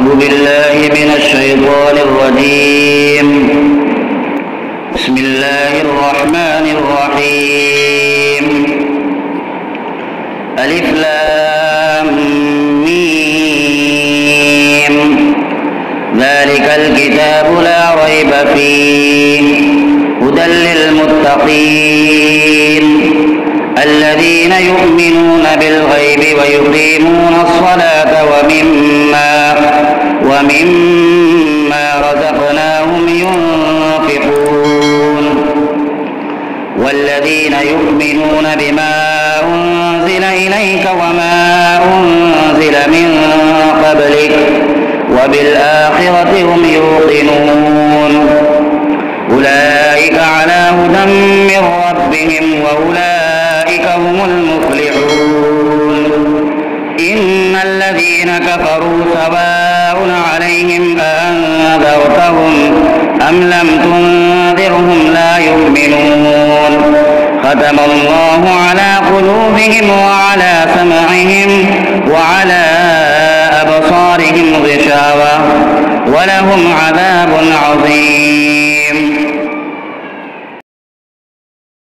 أعوذ بالله من الشيطان الرجيم. بسم الله الرحمن الرحيم. ألف لام ميم. ذلك الكتاب لا ريب فيه هدى للمتقين الذين يؤمنون بالغيب ويقيمون الصلاة ومما رزقناهم ينفقون والذين يؤمنون بما أنزل إليك وما أنزل من قبلك وبالآخرة هم يوقنون أولئك على هدى من ربهم وأولئك هم المفلحون. إن الذين كفروا سواء عليهم أأنذرتهم أم لم تنذرهم لا يؤمنون. ختم الله على قلوبهم وعلى سمعهم وعلى أبصارهم غشاوة ولهم عذاب عظيم.